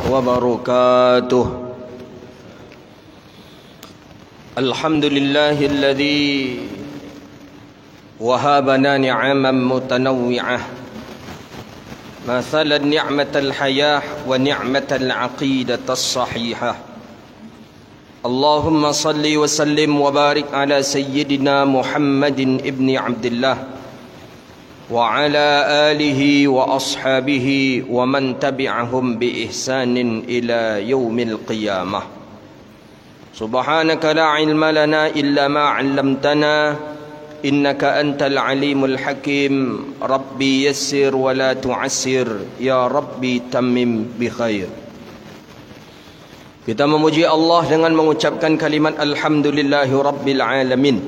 وبركاته. الحمد لله الذي وهبنا نعما متنوعة مثلا نعمة الحياة ونعمة العقيدة الصحيحة. اللهم صل وسلم وبارك على سيدنا محمد ابن عبد الله وعلى آله وأصحابه ومن تبعهم بإحسان إلى يوم القيامة. سبحانك لا علم لنا إلا ما علمتنا إنك أنت العليم الحكيم. ربي يسر ولا تعسر يا ربي تمم بخير. Kita memuji Allah dengan mengucapkan kalimat Alhamdulillahi Rabbil Alamin.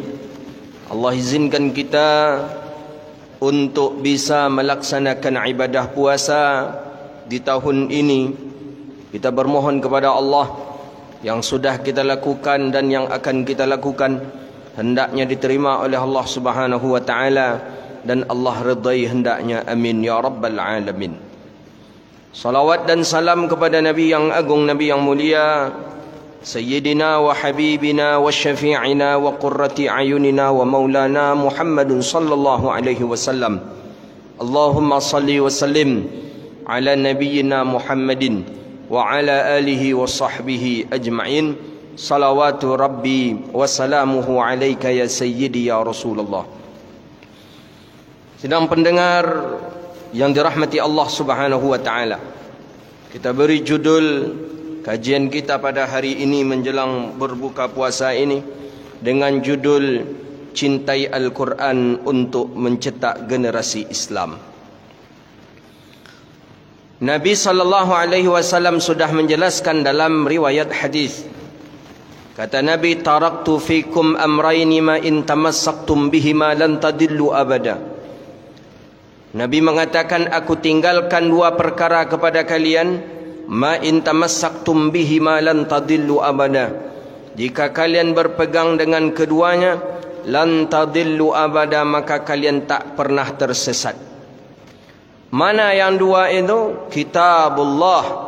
Allah izinkan kita untuk bisa melaksanakan ibadah puasa di tahun ini. Kita bermohon kepada Allah yang sudah kita lakukan dan yang akan kita lakukan hendaknya diterima oleh Allah Subhanahu wa taala dan Allah redai hendaknya. Amin ya rabbal alamin. Salawat dan salam kepada Nabi yang agung, Nabi yang mulia, Sayyidina wa Habibina wa Syafi'ina wa Qurrati Ayunina wa Maulana Muhammadun sallallahu alaihi wasallam. Allahumma salli wa sallim ala Nabiyyina Muhammadin wa ala alihi wa sahbihi ajma'in. Salawatu Rabbi wa salamuhu alaika ya Sayyidi ya Rasulullah. Sidang pendengar yang dirahmati Allah Subhanahu wa taala, kita beri judul kajian kita pada hari ini menjelang berbuka puasa ini dengan judul Cintai Al-Quran untuk mencetak generasi Islam. Nabi sallallahu alaihi wasallam sudah menjelaskan dalam riwayat hadis. Kata Nabi, taraktu fikum amrayni ma in tamassaktum bihima lan tadillu abada. Nabi mengatakan, aku tinggalkan dua perkara kepada kalian, ma in tamassaktum bihima lan tadillu abada. Jika kalian berpegang dengan keduanya, lan tadillu abada, maka kalian tak pernah tersesat. Mana yang dua itu? Kitabullah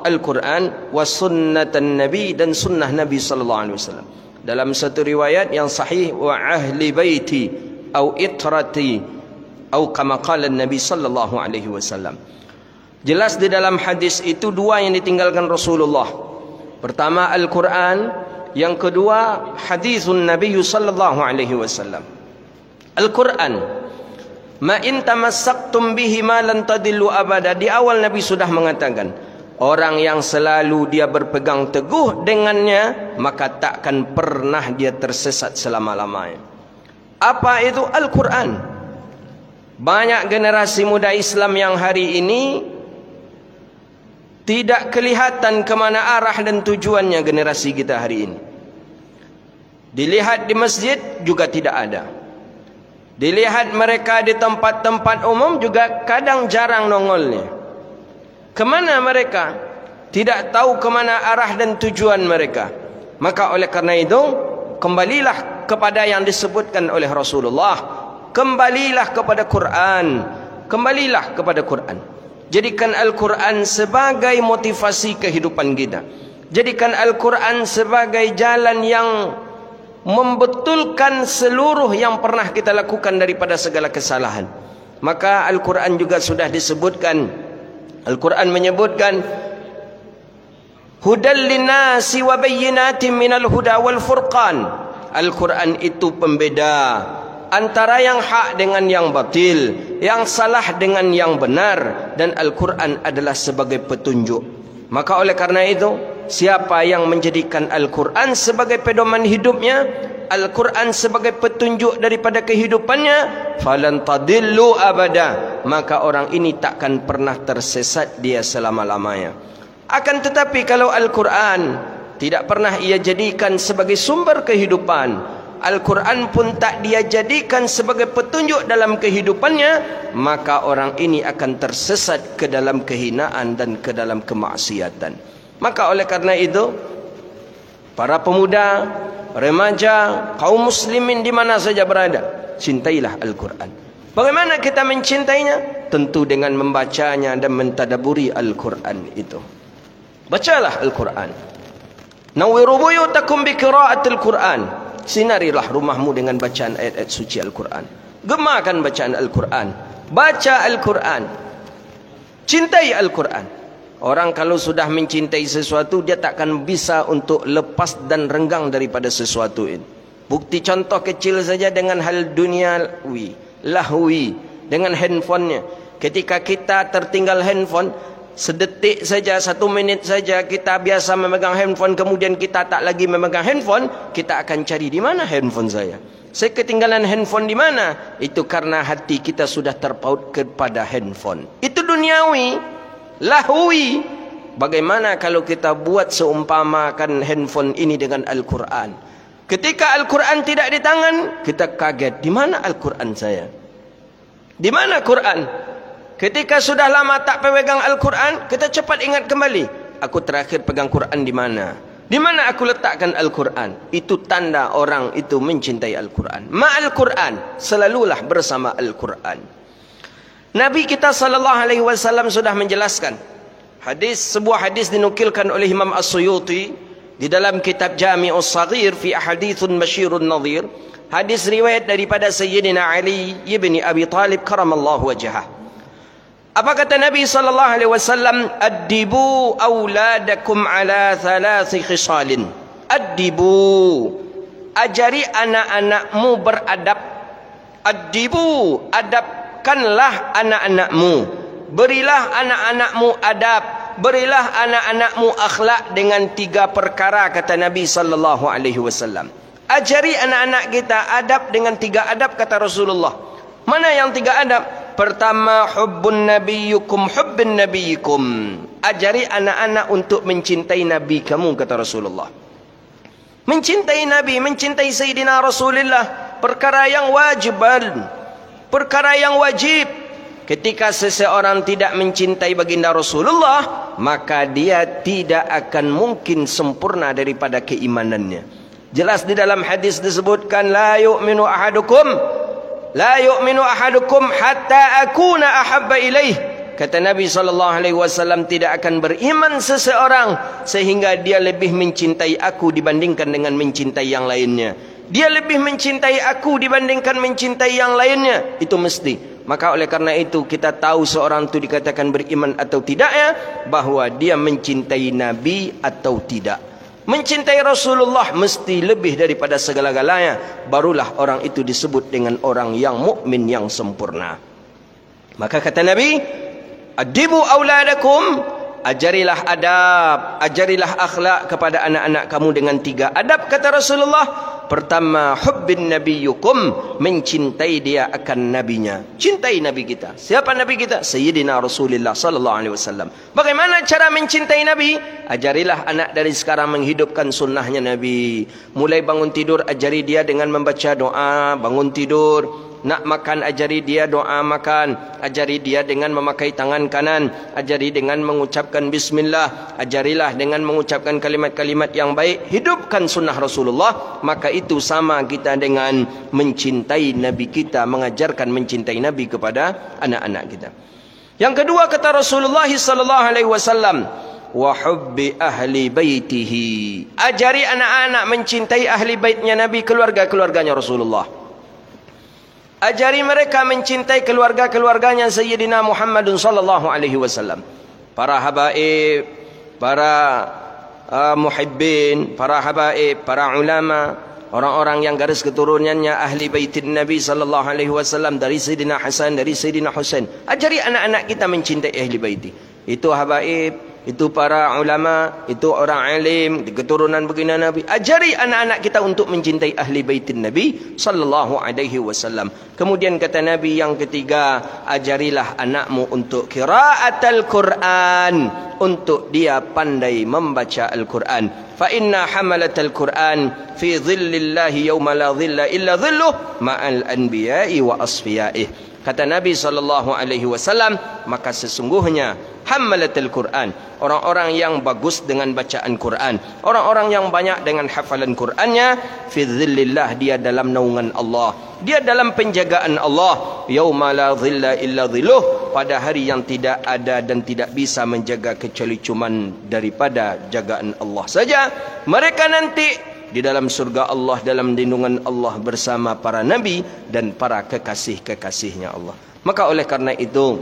Al-Quran wa sunnatan Nabi, dan sunnah Nabi sallallahu alaihi wasallam. Dalam satu riwayat yang sahih, wa ahli baiti au itrati atau kama qala Nabi sallallahu alaihi wasallam. Jelas di dalam hadis itu dua yang ditinggalkan Rasulullah. Pertama Al-Quran, yang kedua hadisun Nabi sallallahu alaihi wasallam. Al-Quran, ma in tamassaktum bihi ma lan tadillu abada. Di awal Nabi sudah mengatakan, orang yang selalu dia berpegang teguh dengannya, maka takkan pernah dia tersesat selama-lamanya. Apa itu Al-Quran? Banyak generasi muda Islam yang hari ini tidak kelihatan kemana arah dan tujuannya generasi kita hari ini. Dilihat di masjid juga tidak ada. Dilihat mereka di tempat-tempat umum juga kadang jarang nongolnya. Kemana mereka? Tidak tahu kemana arah dan tujuan mereka. Maka oleh karena itu, kembalilah kepada yang disebutkan oleh Rasulullah. Kembalilah kepada Quran. Kembalilah kepada Quran. Jadikan Al-Quran sebagai motivasi kehidupan kita. Jadikan Al-Quran sebagai jalan yang membetulkan seluruh yang pernah kita lakukan daripada segala kesalahan. Maka Al-Quran juga sudah disebutkan. Al-Quran menyebutkan, hudal linnasi wa bayyinatin minal huda wal furqan. Al-Quran itu pembeda antara yang hak dengan yang batil, yang salah dengan yang benar, dan Al-Quran adalah sebagai petunjuk. Maka oleh karena itu, siapa yang menjadikan Al-Quran sebagai pedoman hidupnya, Al-Quran sebagai petunjuk daripada kehidupannya, falan tadillu abada, maka orang ini takkan pernah tersesat dia selama-lamanya. Akan tetapi kalau Al-Quran tidak pernah ia jadikan sebagai sumber kehidupan, Al-Quran pun tak dia jadikan sebagai petunjuk dalam kehidupannya, maka orang ini akan tersesat ke dalam kehinaan dan ke dalam kemaksiatan. Maka oleh karena itu, para pemuda, remaja, kaum muslimin di mana saja berada, cintailah Al-Quran. Bagaimana kita mencintainya? tentu dengan membacanya dan mentadaburi Al-Quran itu. Bacalah Al-Quran. Nawwiru buyutakum bi qiraatil Quran. Sinarilah rumahmu dengan bacaan ayat-ayat suci Al-Quran. Gemakan bacaan Al-Quran. Baca Al-Quran. Cintai Al-Quran. Orang kalau sudah mencintai sesuatu, dia takkan bisa untuk lepas dan renggang daripada sesuatu ini. Bukti contoh kecil saja dengan hal duniawi, lahwi, dengan handphonenya. Ketika kita tertinggal handphone, sedetik saja, 1 minit saja kita biasa memegang handphone, kemudian kita tak lagi memegang handphone, kita akan cari di mana handphone saya. Saya ketinggalan handphone di mana? Itu karena hati kita sudah terpaut kepada handphone. Itu duniawi, lahwi. Bagaimana kalau kita buat seumpamakan handphone ini dengan Al-Quran? Ketika Al-Quran tidak di tangan, kita kaget. Di mana Al-Quran saya? Di mana Quran? Ketika sudah lama tak pegang Al-Quran, kita cepat ingat kembali. Aku terakhir pegang Quran di mana? Di mana aku letakkan Al-Quran? Itu tanda orang itu mencintai Al-Quran. Ma'al Quran, selalulah bersama Al-Quran. Nabi kita SAW sudah menjelaskan. Sebuah hadis dinukilkan oleh Imam As-Suyuti di dalam kitab Jami'us Saghir fi ahadithun masyirun nadhir. Hadis riwayat daripada Sayyidina Ali ibn Abi Talib karamallahu wajhah. Apa kata Nabi SAW? Addibu awladakum ala 3 khisalin. Addibu, ajari anak-anakmu beradab. Addibu, adabkanlah anak-anakmu. Berilah anak-anakmu adab. Berilah anak-anakmu akhlak dengan 3 perkara, kata Nabi SAW. Ajari anak-anak kita adab dengan 3 adab, kata Rasulullah. Mana yang 3 adab? Pertama, hubbun nabiyyukum hubbun nabiyyikum. Ajari anak-anak untuk mencintai Nabi kamu, kata Rasulullah. Mencintai Nabi, mencintai Sayyidina Rasulullah, perkara yang wajiban, perkara yang wajib. Ketika seseorang tidak mencintai baginda Rasulullah, maka dia tidak akan mungkin sempurna daripada keimanannya. Jelas di dalam hadis disebutkan, la yu'minu ahadukum hatta akuna ahabba ilaih. Kata Nabi SAW, tidak akan beriman seseorang sehingga dia lebih mencintai aku dibandingkan dengan mencintai yang lainnya. Dia lebih mencintai aku dibandingkan mencintai yang lainnya. Itu mesti. Maka oleh karena itu kita tahu seorang itu dikatakan beriman atau tidaknya, bahwa dia mencintai Nabi atau tidak. Mencintai Rasulullah mesti lebih daripada segala-galanya. Barulah orang itu disebut dengan orang yang mukmin yang sempurna. Maka kata Nabi, adibu auladakum, ajarilah adab, ajarilah akhlak kepada anak-anak kamu dengan 3 adab, kata Rasulullah. Pertama, hubbin nabiyyukum, mencintai dia akan nabinya. Cintai nabi kita. Siapa nabi kita? Sayyidina Rasulullah SAW. Bagaimana cara mencintai nabi? Ajarilah anak dari sekarang menghidupkan sunnahnya nabi. Mulai bangun tidur, ajari dia dengan membaca doa bangun tidur. Nak makan, ajari dia doa makan. Ajari dia dengan memakai tangan kanan. Ajari dengan mengucapkan bismillah. Ajarilah dengan mengucapkan kalimat-kalimat yang baik. Hidupkan sunnah Rasulullah. Maka itu sama kita dengan mencintai Nabi kita, mengajarkan mencintai Nabi kepada anak-anak kita. Yang kedua, kata Rasulullah SAW, wa hubbi ahli baitihi. Ajari anak-anak mencintai ahli baitnya Nabi, keluarga-keluarganya Rasulullah. Ajari mereka mencintai keluarga-keluarganya Sayyidina Muhammadun sallallahu alaihi wasallam. Para habaib, para muhibbin, para habaib, para ulama, orang-orang yang garis keturunannya ahli baitin Nabi sallallahu alaihi wasallam, dari Sayyidina Hasan, dari Sayyidina Husain. Ajari anak-anak kita mencintai ahli baiti. Itu habaib, itu para ulama, itu orang alim di keturunan baginda Nabi. Ajari anak-anak kita untuk mencintai ahli baitin Nabi sallallahu alaihi wasallam. Kemudian kata Nabi yang ketiga, ajarilah anakmu untuk qiraatul Quran, untuk dia pandai membaca Al-Quran. Fa inna hamalatal Quran fi dhillillahi yawma la dhilla illa dhilluh ma'al anbiya'i wa asfiyaih. Kata Nabi SAW, maka sesungguhnya hammalatul Quran, orang-orang yang bagus dengan bacaan Quran, orang-orang yang banyak dengan hafalan Qurannya, fi dhillillah, dia dalam naungan Allah, dia dalam penjagaan Allah, yauma la dhilla illa dhilluh, pada hari yang tidak ada dan tidak bisa menjaga kecuali cuman daripada jagaan Allah saja. Mereka nanti di dalam surga Allah, dalam lindungan Allah bersama para nabi dan para kekasih-kekasihnya Allah. Maka oleh karena itu,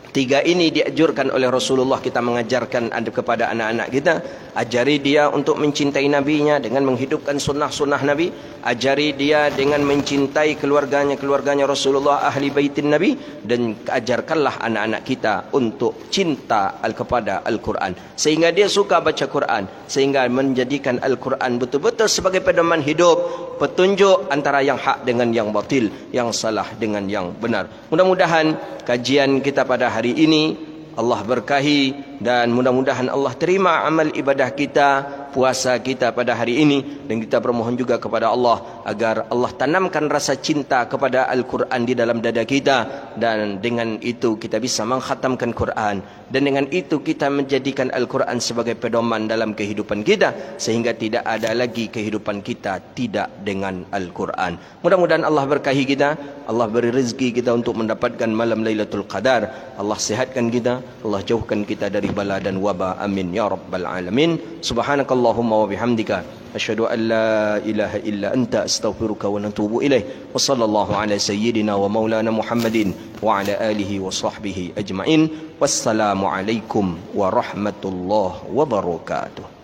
tiga ini dianjurkan oleh Rasulullah kita mengajarkan kepada anak-anak kita. Ajari dia untuk mencintai nabinya dengan menghidupkan sunnah-sunnah Nabi. Ajari dia dengan mencintai keluarganya Rasulullah, ahli baitin Nabi. Dan ajarkanlah anak-anak kita untuk cinta kepada Al-Quran, sehingga dia suka baca Quran, sehingga menjadikan Al-Quran betul-betul sebagai pedoman hidup, petunjuk antara yang hak dengan yang batil, yang salah dengan yang benar. Mudah-mudahan kajian kita pada hari ini Allah berkahi, dan mudah-mudahan Allah terima amal ibadah kita, puasa kita pada hari ini. Dan kita bermohon juga kepada Allah agar Allah tanamkan rasa cinta kepada Al-Quran di dalam dada kita, dan dengan itu kita bisa mengkhatamkan Quran, dan dengan itu kita menjadikan Al-Quran sebagai pedoman dalam kehidupan kita, sehingga tidak ada lagi kehidupan kita tidak dengan Al-Quran. Mudah-mudahan Allah berkahi kita, Allah beri rezeki kita untuk mendapatkan malam Lailatul Qadar, Allah sihatkan kita, Allah jauhkan kita dari bala dan wabah. Amin ya rabbal alamin. Subhanakallahumma wa bihamdika asyhadu an la ilaha illa anta astaghfiruka wa atubu ilaih. Wa sallallahu ala sayyidina wa maulana Muhammadin wa ala alihi wa sahbihi ajma'in. Wassalamu alaikum warahmatullahi wabarakatuh.